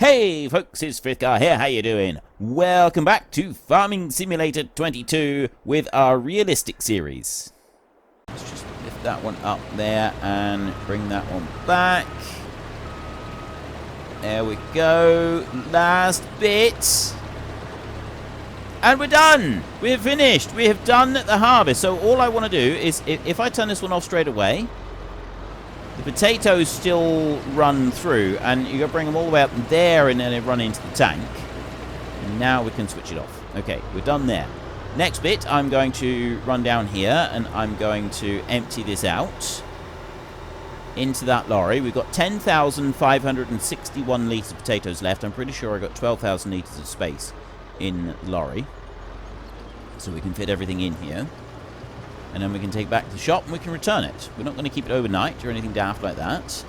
Hey folks, it's Frithgar here, how you doing? Welcome back to Farming Simulator 22 with our realistic series. Let's just lift that one up there and bring that one back. There we go, last bit. And we're done! We're finished! We have done the harvest. So all I want to do is, if I turn this one off straight away, the potatoes still run through, and you got to bring them all the way up there, and then they run into the tank. And now we can switch it off. Okay, we're done there. Next bit, I'm going to run down here, and I'm going to empty this out into that lorry. We've got 10,561 litres of potatoes left. I'm pretty sure I got 12,000 litres of space in the lorry, so we can fit everything in here. And then we can take it back to the shop and we can return it. We're not going to keep it overnight or anything daft like that.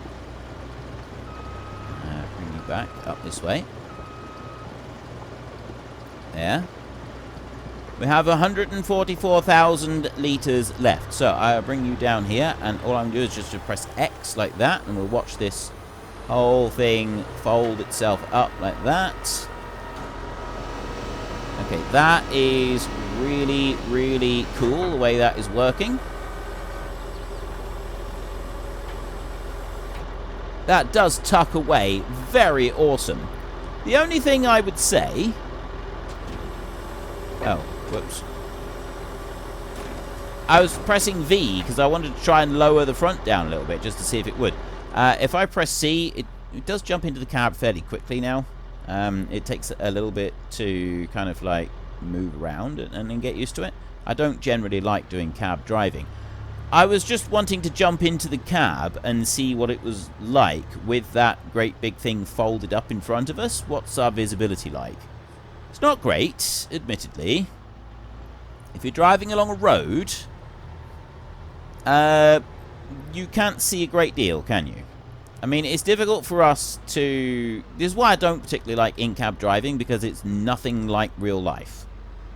Bring you back up this way. There. We have 144,000 litres left. So I'll bring you down here, and all I'm going to do is just to press X like that, and we'll watch this whole thing fold itself up like that. Okay, that is really, really cool, the way that is working. That does tuck away. Very awesome. The only thing I would say... Oh, whoops. I was pressing V because I wanted to try and lower the front down a little bit just to see if it would. If I press C, it does jump into the cab fairly quickly now. It takes a little bit to kind of like move around and then get used to it. I don't generally like doing cab driving. I was just wanting to jump into the cab and see what it was like with that great big thing folded up in front of us. What's our visibility like? It's not great, admittedly. If you're driving along a road, you can't see a great deal, can you? I mean, it's difficult for us to... This is why I don't particularly like in-cab driving, because it's nothing like real life.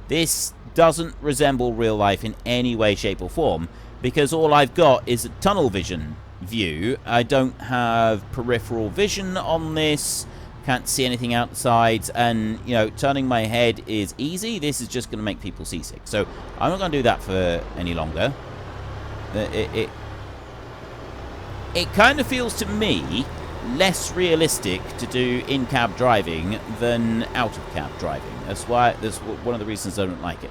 This doesn't resemble real life in any way, shape, or form, because all I've got is a tunnel vision view. I don't have peripheral vision on this, can't see anything outside, and, you know, turning my head is easy. This is just going to make people seasick. So I'm not going to do that for any longer. It kind of feels to me less realistic to do in-cab driving than out-of-cab driving. That's one of the reasons I don't like it.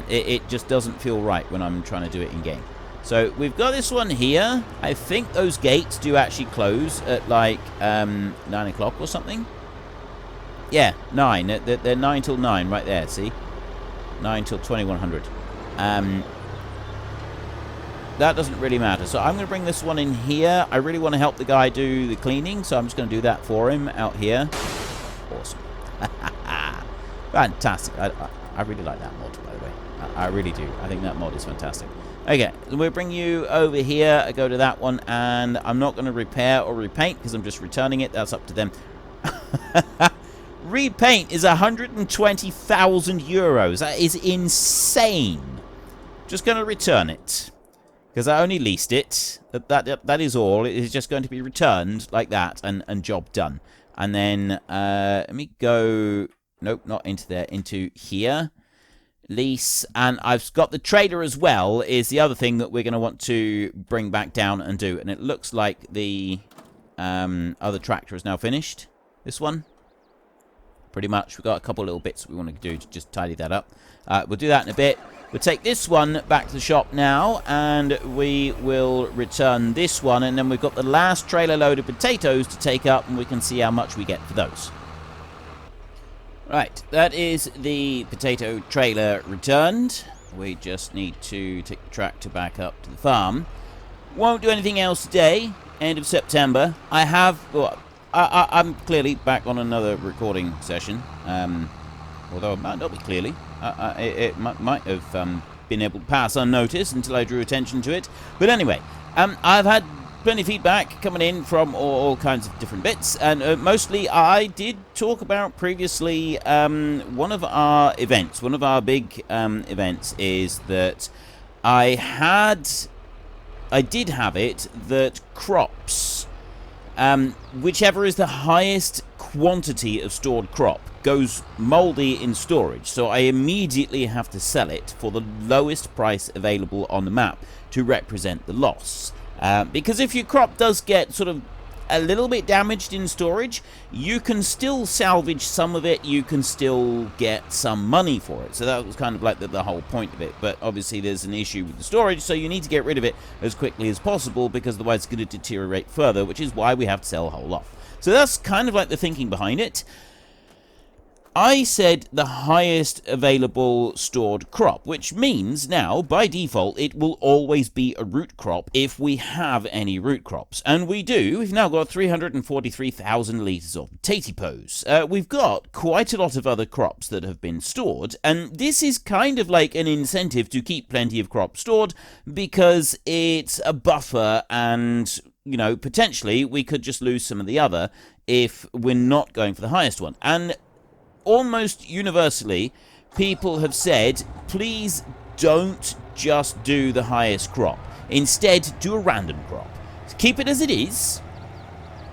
It just doesn't feel right when I'm trying to do it in-game. So we've got this one here. I think those gates do actually close at like 9 o'clock or something. Yeah, 9. They're 9 till 9 right there, see? 9 till 2100. That doesn't really matter. So I'm going to bring this one in here. I really want to help the guy do the cleaning, so I'm just going to do that for him out here. Awesome. Fantastic. I really like that mod, by the way. I really do. I think that mod is fantastic. Okay, so we'll bring you over here. I go to that one, and I'm not going to repair or repaint because I'm just returning it. That's up to them. Repaint is 120,000 euros. That is insane. Just going to return it, because I only leased it. That is all. It is just going to be returned like that, and job done. And then let me go. Nope, not into there. Into here. Lease. And I've got the trailer as well. Is the other thing that we're going to want to bring back down and do. And it looks like the other tractor is now finished. This one. Pretty much. We've got a couple little bits we want to do to just tidy that up. We'll do that in a bit. We'll take this one back to the shop now, and we will return this one, and then we've got the last trailer load of potatoes to take up, and we can see how much we get for those. Right, that is the potato trailer returned. We just need to take the tractor back up to the farm. Won't do anything else today, end of September. I'm clearly back on another recording session, although it might not be clearly. It might have been able to pass unnoticed until I drew attention to it. But anyway, I've had plenty of feedback coming in from all kinds of different bits. And mostly I did talk about previously one of our events. One of our big events is that I did have it that crops, whichever is the highest quantity of stored crop goes moldy in storage, so I immediately have to sell it for the lowest price available on the map to represent the loss. Because if your crop does get sort of a little bit damaged in storage, you can still salvage some of it, you can still get some money for it. So that was kind of like the whole point of it. But obviously there's an issue with the storage, so you need to get rid of it as quickly as possible, because otherwise it's going to deteriorate further, which is why we have to sell a whole lot. So that's kind of like the thinking behind it. I said the highest available stored crop, which means now, by default, it will always be a root crop if we have any root crops. And we do. We've now got 343,000 litres of pistachios. We've got quite a lot of other crops that have been stored, and this is kind of like an incentive to keep plenty of crops stored, because it's a buffer, and, you know, potentially we could just lose some of the other if we're not going for the highest one. And almost universally, people have said, please don't just do the highest crop. Instead, do a random crop. Keep it as it is.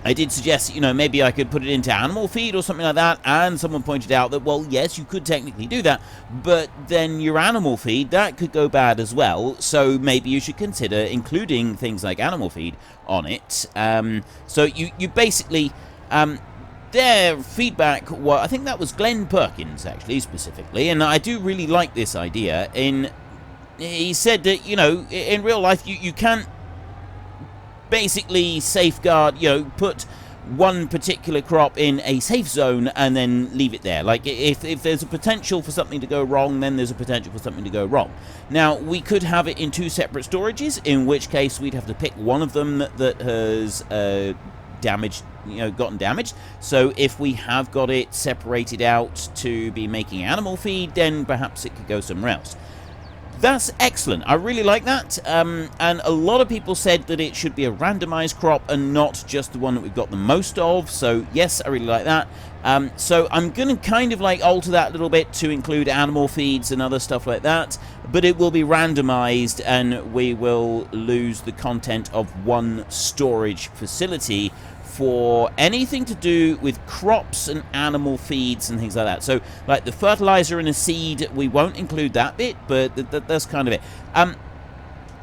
I did suggest, you know, maybe I could put it into animal feed or something like that, and someone pointed out that, well, yes, you could technically do that, but then your animal feed, that could go bad as well, so maybe you should consider including things like animal feed on it. So you basically... their feedback, well, I think that was Glenn Perkins, actually, specifically, and I do really like this idea. He said that, you know, in real life, you can't basically safeguard, you know, put one particular crop in a safe zone and then leave it there. Like, if there's a potential for something to go wrong, then there's a potential for something to go wrong. Now, we could have it in two separate storages, in which case we'd have to pick one of them that has damaged, you know, gotten damaged. So if we have got it separated out to be making animal feed, then perhaps it could go somewhere else. That's excellent. I really like that. And a lot of people said that it should be a randomized crop and not just the one that we've got the most of. So yes, I really like that. So I'm going to kind of like alter that a little bit to include animal feeds and other stuff like that, but it will be randomized, and we will lose the content of one storage facility for anything to do with crops and animal feeds and things like that. So, like the fertilizer and the seed, we won't include that bit, but that's kind of it.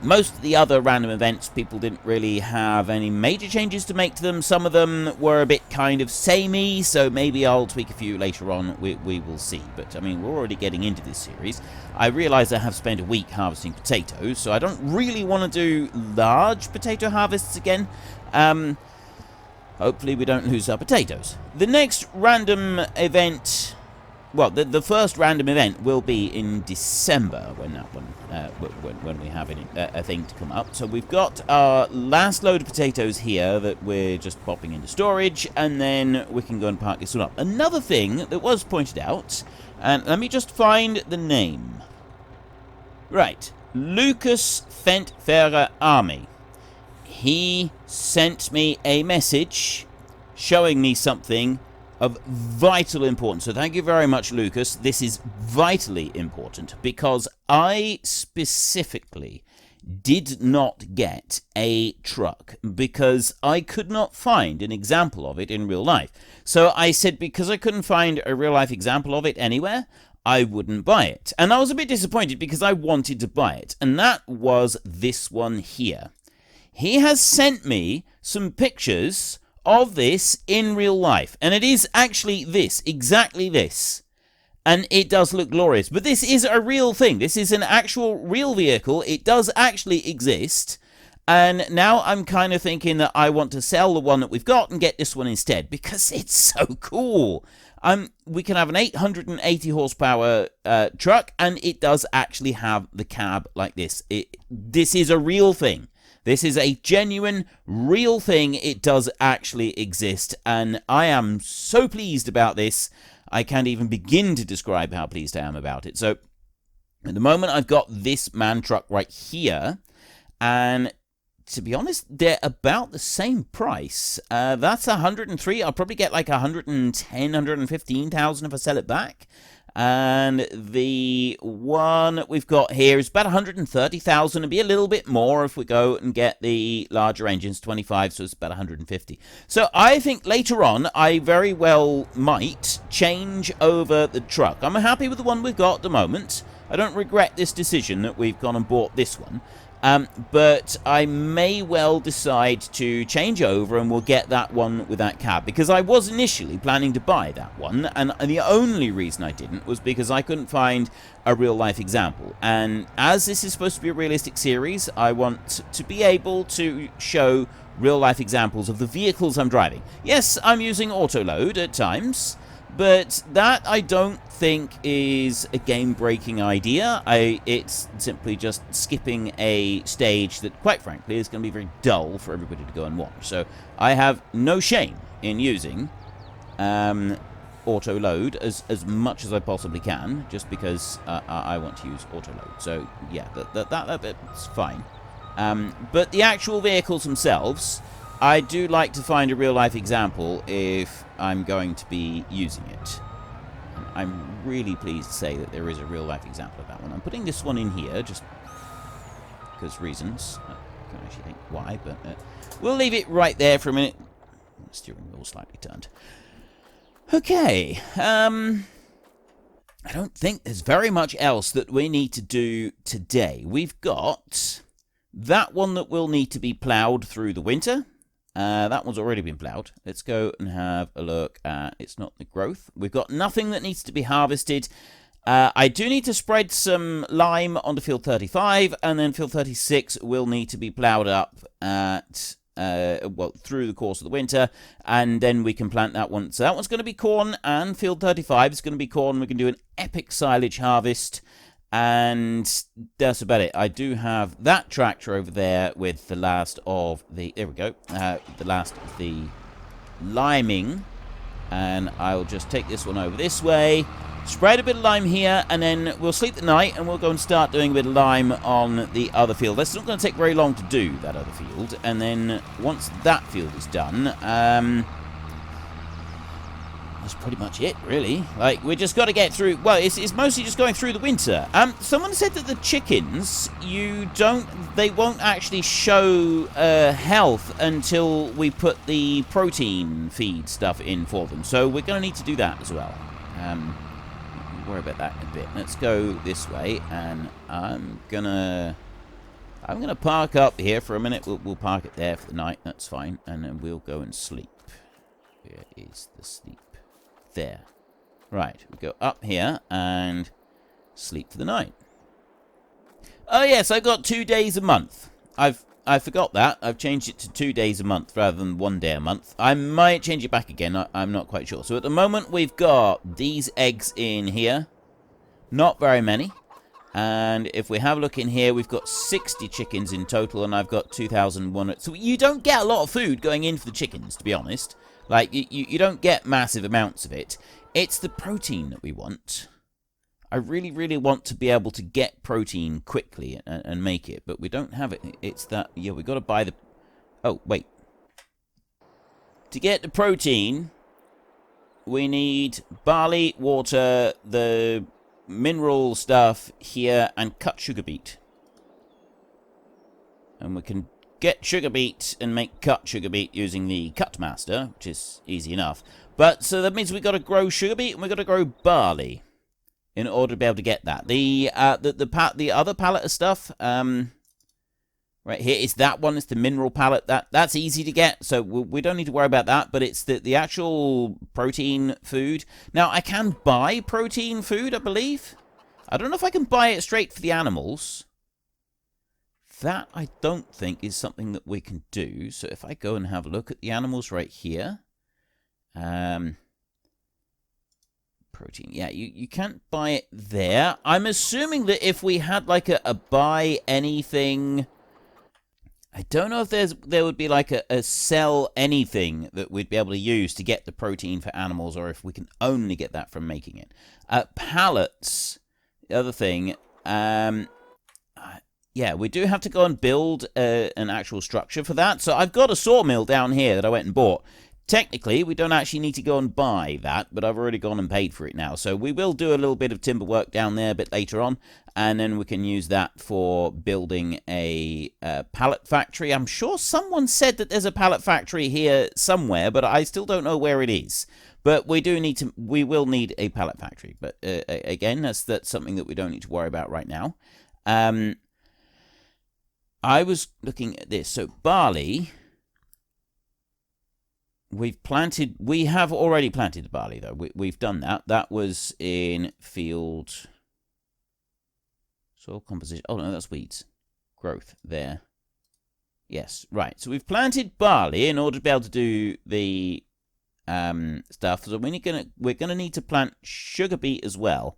Most of the other random events, people didn't really have any major changes to make to them. Some of them were a bit kind of samey, so maybe I'll tweak a few later on. We will see. But, I mean, we're already getting into this series. I realise I have spent a week harvesting potatoes, so I don't really want to do large potato harvests again. Hopefully we don't lose our potatoes. The next random event, well, the first random event will be in December when that one, when we have a thing to come up. So we've got our last load of potatoes here that we're just popping into storage, and then we can go and park this one up. Another thing that was pointed out, and let me just find the name. Right, Lucas Fendt Army. He sent me a message showing me something of vital importance. So thank you very much, Lucas. This is vitally important because I specifically did not get a truck because I could not find an example of it in real life. So I said because I couldn't find a real life example of it anywhere, I wouldn't buy it. And I was a bit disappointed because I wanted to buy it. And that was this one here. He has sent me some pictures of this in real life. And it is actually this, exactly this. And it does look glorious. But this is a real thing. This is an actual real vehicle. It does actually exist. And now I'm kind of thinking that I want to sell the one that we've got and get this one instead. Because it's so cool. We can have an 880 horsepower truck. And it does actually have the cab like this. This is a real thing. This is a genuine, real thing. It does actually exist, and I am so pleased about this. I can't even begin to describe how pleased I am about it. So, at the moment, I've got this man truck right here, and to be honest, they're about the same price. That's 103. I'll probably get like 110, 115,000 if I sell it back. And the one we've got here is about 130,000. It'll be a little bit more if we go and get the larger engines, 25, so it's about 150. So I think later on, I very well might change over the truck. I'm happy with the one we've got at the moment. I don't regret this decision that we've gone and bought this one. But I may well decide to change over and we'll get that one with that cab, because I was initially planning to buy that one, and the only reason I didn't was because I couldn't find a real-life example. And as this is supposed to be a realistic series, I want to be able to show real-life examples of the vehicles I'm driving. Yes, I'm using autoload at times, but that I don't think is a game-breaking idea. It's simply just skipping a stage that, quite frankly, is going to be very dull for everybody to go and watch. So I have no shame in using autoload as much as I possibly can, just because I want to use autoload. So yeah, that bit's fine. But the actual vehicles themselves, I do like to find a real-life example if I'm going to be using it. I'm really pleased to say that there is a real-life example of that one. I'm putting this one in here just because reasons. I can't actually think why, but we'll leave it right there for a minute. The steering wheel slightly turned. Okay. I don't think there's very much else that we need to do today. We've got that one that will need to be ploughed through the winter. That one's already been ploughed. Let's go and have a look at It's Not the Growth. We've got nothing that needs to be harvested. I do need to spread some lime onto field 35, and then field 36 will need to be ploughed up at well, through the course of the winter, and then we can plant that one. So that one's going to be corn, and field 35 is going to be corn. We can do an epic silage harvest. And that's about it. I do have that tractor over there with the last of the... There we go. The last of the liming. And I'll just take this one over this way. Spread a bit of lime here. And then we'll sleep the night. And we'll go and start doing a bit of lime on the other field. That's not going to take very long to do, that other field. And then once that field is done... that's pretty much it, really. Like, we just got to get through... Well, it's mostly just going through the winter. Someone said that the chickens, they won't actually show health until we put the protein feed stuff in for them. So we're going to need to do that as well. We'll worry about that in a bit. Let's go this way, and I'm gonna park up here for a minute. We'll park it there for the night. That's fine, and then we'll go and sleep. Where is the sleep? There. Right, we go up here and sleep for the night. Oh yes, I've got 2 days a month. I forgot that. I've changed it to 2 days a month rather than 1 day a month. I might change it back again. I'm not quite sure. So at the moment we've got these eggs in here. Not very many. And if we have a look in here, we've got 60 chickens in total, and I've got 2,001. So you don't get a lot of food going in for the chickens, to be honest. Like, you don't get massive amounts of it. It's the protein that we want. I really, really want to be able to get protein quickly and make it, but we don't have it. It's that, yeah, we've got to buy the... Oh, wait. To get the protein, we need barley, water, the mineral stuff here, and cut sugar beet. And we can get sugar beet and make cut sugar beet using the cut master, which is easy enough. But so that means we've got to grow sugar beet and we've got to grow barley in order to be able to get that. The other pallet of stuff, right here is that one. It's the mineral pallet. That's easy to get, so we don't need to worry about that. But it's the actual protein food. Now I can buy protein food, I believe. I don't know if I can buy it straight for the animals. That, I don't think, is something that we can do. So if I go and have a look at the animals right here. Protein. Yeah, you can't buy it there. I'm assuming that if we had, like, a buy anything... I don't know if there would be, like, a sell anything that we'd be able to use to get the protein for animals, or if we can only get that from making it. Pallets, the other thing... yeah, we do have to go and build an actual structure for that. So I've got a sawmill down here that I went and bought. technically, we don't actually need to go and buy that, but I've already gone and paid for it now. So we will do a little bit of timber work down there a bit later on, and then we can use that for building a pallet factory. I'm sure someone said that there's a pallet factory here somewhere, but I still don't know where it is. But we will need a pallet factory. But again, that's something that we don't need to worry about right now. I was looking at this. So barley, we have already planted the barley, though. We've done that. That was in field soil composition. Oh, no, that's weeds. Growth there. Yes, right. So we've planted barley in order to be able to do the stuff. So we're gonna need to plant sugar beet as well.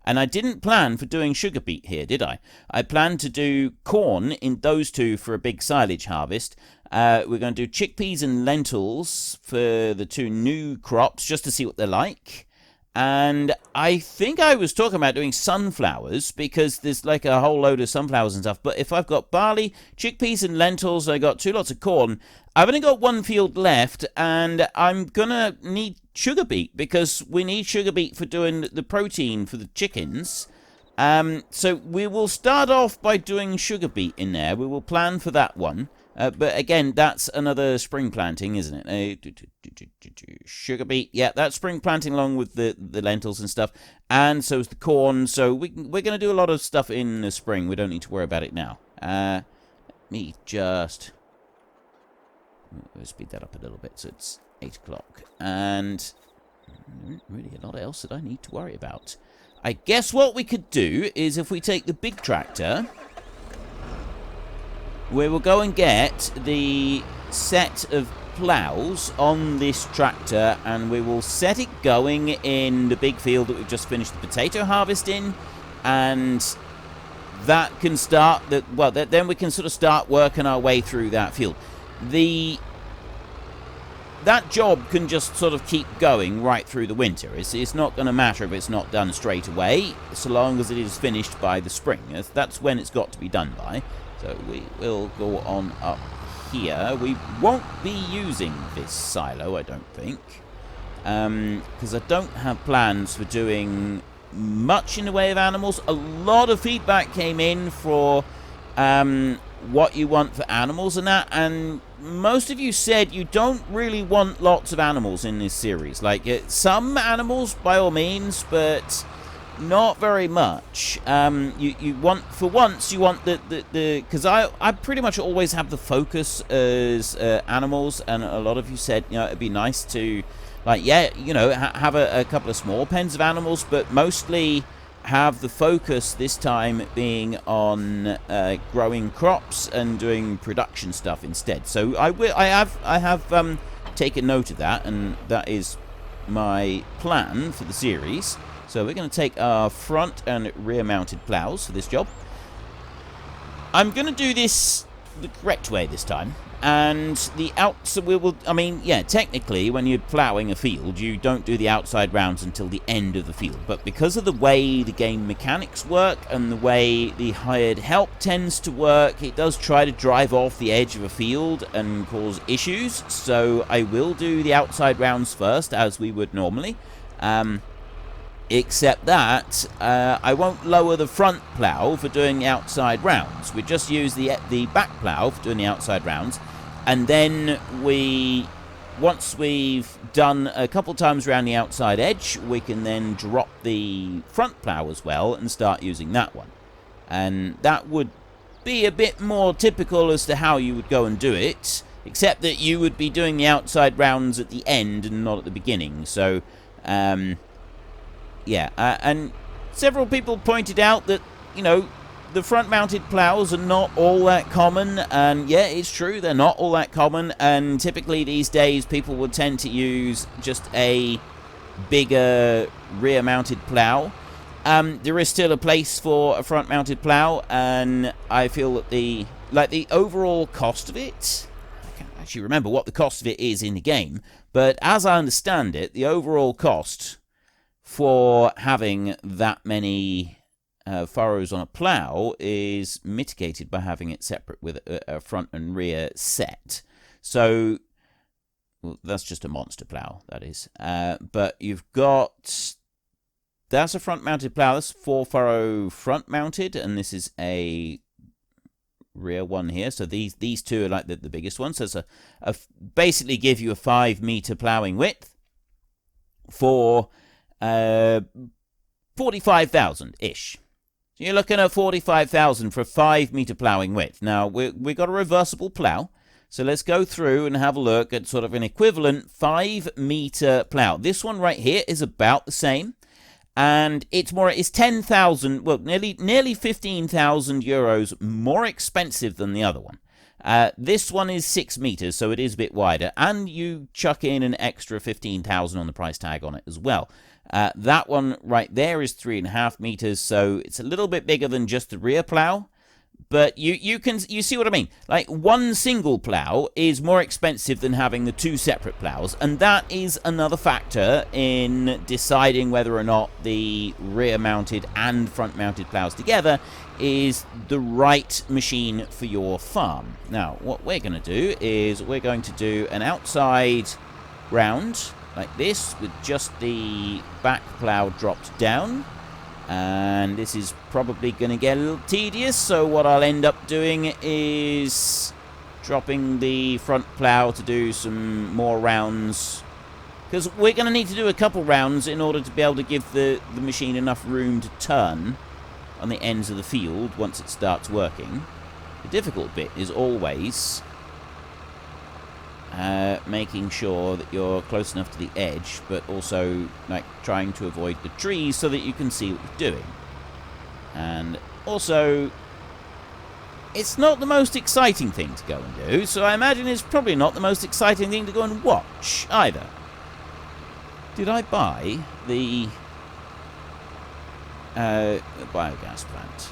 And I didn't plan for doing sugar beet here, did I? I planned to do corn in those two for a big silage harvest. We're going to do chickpeas and lentils for the two new crops, just to see what they're like. And I think I was talking about doing sunflowers, because there's like a whole load of sunflowers and stuff. But if I've got barley, chickpeas and lentils, I got 2 lots of corn. I've only got 1 field left, and I'm gonna need sugar beet, because we need sugar beet for doing the protein for the chickens. So we will start off by doing sugar beet in there. We will plan for that one. But again, that's another spring planting, isn't it? Sugar beet, yeah, that's spring planting along with the lentils and stuff. And so is the corn. So we're going to do a lot of stuff in the spring. We don't need to worry about it now. Let me just speed that up a little bit so it's 8 o'clock. And really a lot else that I need to worry about. I guess what we could do is, if we take the big tractor, we will go and get the set of ploughs on this tractor, and we will set it going in the big field that we've just finished the potato harvest in, and that can start then we can sort of start working our way through that field. That job can just sort of keep going right through the winter. It's not going to matter if it's not done straight away, so long as it is finished by the spring. That's when it's got to be done by. So we will go on up here. We won't be using this silo, I don't think, because I don't have plans for doing much in the way of animals. A lot of feedback came in for what you want for animals and that, and most of you said you don't really want lots of animals in this series. Like, some animals by all means, but not very much. You want, for once, you want the because I pretty much always have the focus as animals, and a lot of you said, you know, it'd be nice to, like, yeah, you know, have a couple of small pens of animals, but mostly have the focus this time being on growing crops and doing production stuff instead. So I have taken note of that, and that is my plan for the series. So we're going to take our front and rear mounted ploughs for this job. I'm going to do this the correct way this time. And so we will, I mean, yeah, technically when you're ploughing a field, you don't do the outside rounds until the end of the field. But because of the way the game mechanics work and the way the hired help tends to work, it does try to drive off the edge of a field and cause issues. So I will do the outside rounds first, as we would normally. Except that I won't lower the front plough for doing the outside rounds. We just use the back plough for doing the outside rounds. And then once we've done a couple times around the outside edge, we can then drop the front plough as well and start using that one. And that would be a bit more typical as to how you would go and do it, except that you would be doing the outside rounds at the end and not at the beginning. So, yeah, and several people pointed out that, you know, the front-mounted ploughs are not all that common, and yeah, it's true, they're not all that common, and typically these days people would tend to use just a bigger rear-mounted plough. There is still a place for a front-mounted plough, and I feel that the overall cost of it, I can't actually remember what the cost of it is in the game, but as I understand it, the overall cost for having that many furrows on a plough is mitigated by having it separate with a front and rear set. So Well, that's just a monster plow, that is. But you've got... That's a front-mounted plow. That's 4-furrow front-mounted, and this is a rear one here. So these two are like the biggest ones. So it's basically give you a 5-meter plowing width for 45,000-ish. So you're looking at 45,000 for a 5-meter plowing width. Now, we've got a reversible plow. So let's go through and have a look at sort of an equivalent 5-meter plow. This one right here is about the same. And it's 10,000, well, nearly 15,000 euros more expensive than the other one. This one is 6 meters, so it is a bit wider. And you chuck in an extra 15,000 on the price tag on it as well. That one right there is 3.5 meters, so it's a little bit bigger than just the rear plow. But you see what I mean? Like, one single plow is more expensive than having the 2 separate plows, and that is another factor in deciding whether or not the rear-mounted and front-mounted plows together is the right machine for your farm. Now, what we're going to do is we're going to do an outside round like this with just the back plow dropped down. And this is probably going to get a little tedious, so what I'll end up doing is dropping the front plow to do some more rounds, because we're going to need to do a couple rounds in order to be able to give the machine enough room to turn on the ends of the field once it starts working. The difficult bit is always making sure that you're close enough to the edge, but also like trying to avoid the trees so that you can see what you're doing. And also, it's not the most exciting thing to go and do, so I imagine it's probably not the most exciting thing to go and watch either. Did I buy the biogas plant?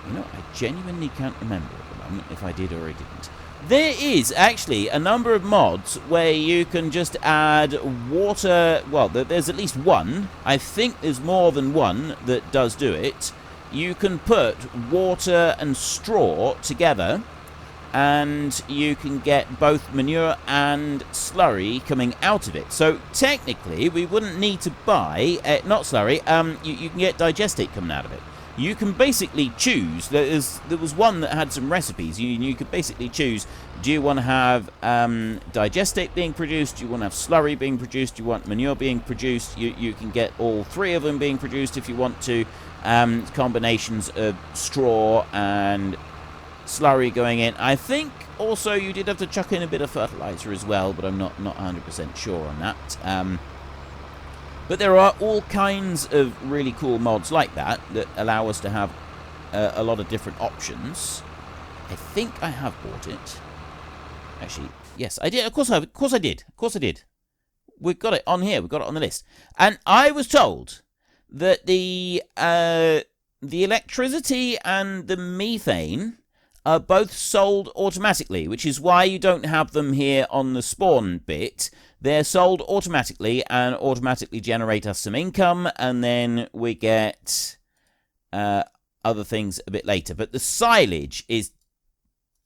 You know, I genuinely can't remember at the moment if I did or I didn't. There is actually a number of mods where you can just add water. Well, there's at least one. I think there's more than one that does do it. You can put water and straw together, and you can get both manure and slurry coming out of it. So technically, we wouldn't need to buy, not slurry, you can get digestate coming out of it. You can basically choose. There was one that had some recipes. You could basically choose, do you want to have digestate being produced? Do you want to have slurry being produced? Do you want manure being produced? You can get all 3 of them being produced if you want to. Combinations of straw and slurry going in. I think also you did have to chuck in a bit of fertilizer as well, but I'm not 100% sure on that. But there are all kinds of really cool mods like that allow us to have a lot of different options. I think I have bought it. Actually, yes, I did. Of course I did. Of course I did. We've got it on here. We've got it on the list. And I was told that the electricity and the methane are both sold automatically, which is why you don't have them here on the spawn bit. They're sold automatically and automatically generate us some income, and then we get other things a bit later. But the silage is,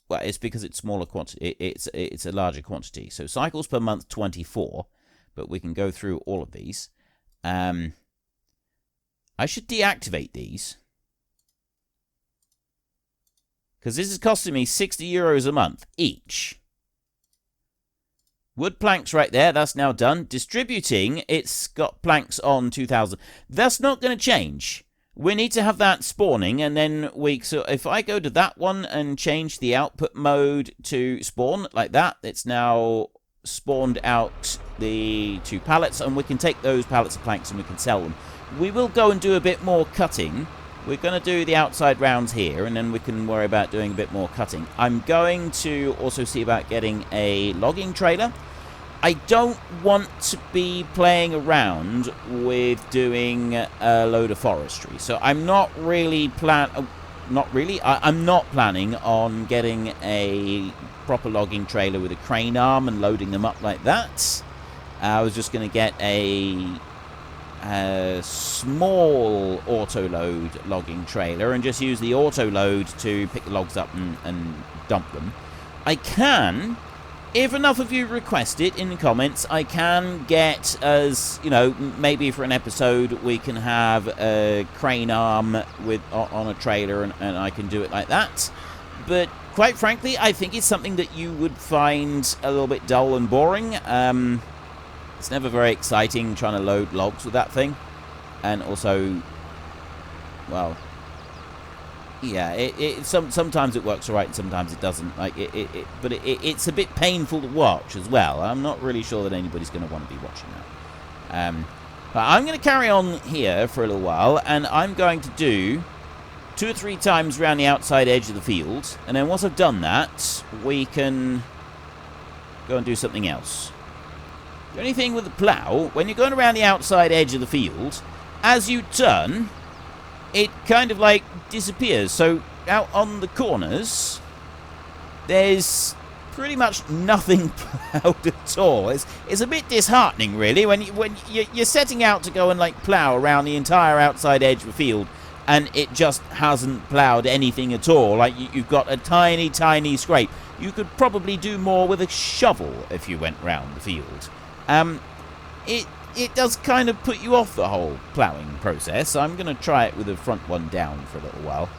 well, it's because it's smaller quantity. It's a larger quantity. So cycles per month 24, but we can go through all of these. I should deactivate these, because this is costing me 60 euros a month each. Wood planks right there, that's now done. Distributing, it's got planks on 2000. That's not going to change. We need to have that spawning, and then so if I go to that one and change the output mode to spawn, like that, it's now spawned out the 2 pallets, and we can take those pallets of planks and we can sell them. We will go and do a bit more cutting. We're going to do the outside rounds here, and then we can worry about doing a bit more cutting. I'm going to also see about getting a logging trailer. I don't want to be playing around with doing a load of forestry, so I'm not really I'm not planning on getting a proper logging trailer with a crane arm and loading them up like that. I was just going to get a small autoload logging trailer and just use the autoload to pick the logs up and dump them. I can If enough of you request it in the comments, I can get, as you know, maybe for an episode we can have a crane arm on a trailer, and I can do it like that. But quite frankly, I think it's something that you would find a little bit dull and boring. It's never very exciting trying to load logs with that thing, and also, well, yeah, sometimes it works alright and sometimes it doesn't. Like but it's a bit painful to watch as well. I'm not really sure that anybody's going to want to be watching that. But I'm going to carry on here for a little while, and I'm going to do 2 or 3 times around the outside edge of the field, and then once I've done that, we can go and do something else. The only thing with the plough, when you're going around the outside edge of the field, as you turn, it kind of like disappears. So out on the corners, there's pretty much nothing ploughed at all. It's a bit disheartening, really, when you're setting out to go and like plough around the entire outside edge of the field, and it just hasn't ploughed anything at all. Like you've got a tiny, tiny scrape. You could probably do more with a shovel if you went round the field. It does kind of put you off the whole ploughing process. I'm going to try it with the front one down for a little while.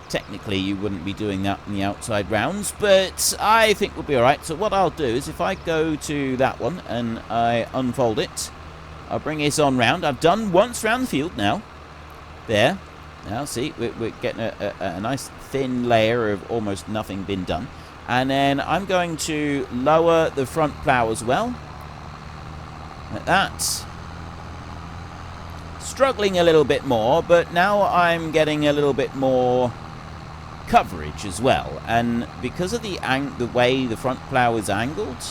Technically, you wouldn't be doing that in the outside rounds, but I think we'll be alright. So what I'll do is if I go to that one and I unfold it, I'll bring this on round. I've done once round the field now. There. Now, see, we're getting a nice thin layer of almost nothing been done. And then I'm going to lower the front plough as well. Like that. Struggling a little bit more, but now I'm getting a little bit more coverage as well. And because of the way the front plough is angled,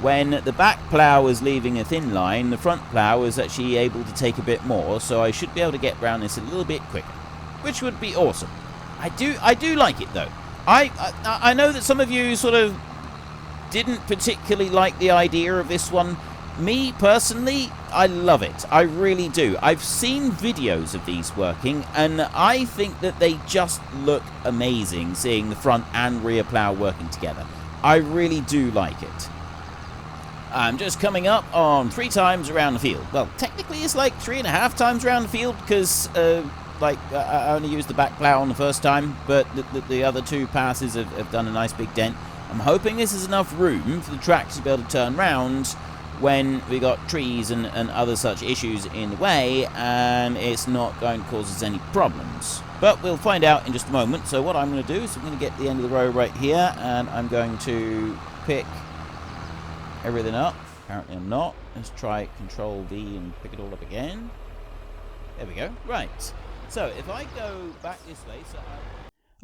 when the back plough is leaving a thin line, the front plough is actually able to take a bit more, so I should be able to get around this a little bit quicker, which would be awesome. I do like it though. I know that some of you sort of didn't particularly like the idea of this one. Me, personally, I love it. I really do. I've seen videos of these working, and I think that they just look amazing, seeing the front and rear plough working together. I really do like it. I'm just coming up on 3 times around the field. Well, technically it's like 3.5 times around the field, because I only used the back plough on the first time, but the other 2 passes have done a nice big dent. I'm hoping this is enough room for the tractor to be able to turn round when we got trees and other such issues in the way, and it's not going to cause us any problems. But we'll find out in just a moment. So what I'm going to do is I'm going to get to the end of the row right here, and I'm going to pick everything up. Apparently I'm not. Let's try Control V and pick it all up again. There we go. Right. So if I go back this way,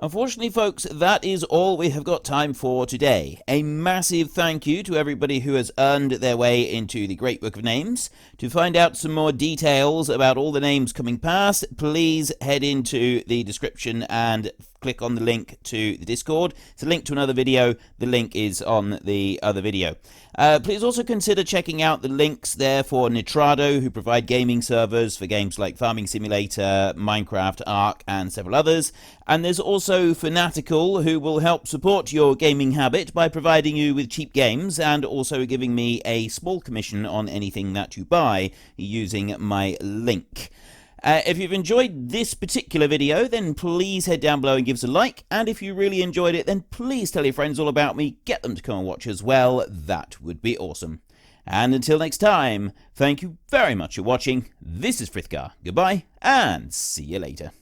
unfortunately, folks, that is all we have got time for today. A massive thank you to everybody who has earned their way into the Great Book of Names. To find out some more details about all the names coming past, please head into the description and click on the link to the Discord. It's a link to another video. The link is on the other video. Please also consider checking out the links there for Nitrado, who provide gaming servers for games like Farming Simulator, Minecraft, Ark, and several others. And there's also Fanatical, who will help support your gaming habit by providing you with cheap games and also giving me a small commission on anything that you buy using my link. If you've enjoyed this particular video, then please head down below and give us a like. And if you really enjoyed it, then please tell your friends all about me. Get them to come and watch as well. That would be awesome. And until next time, thank you very much for watching. This is Frithgar. Goodbye, and see you later.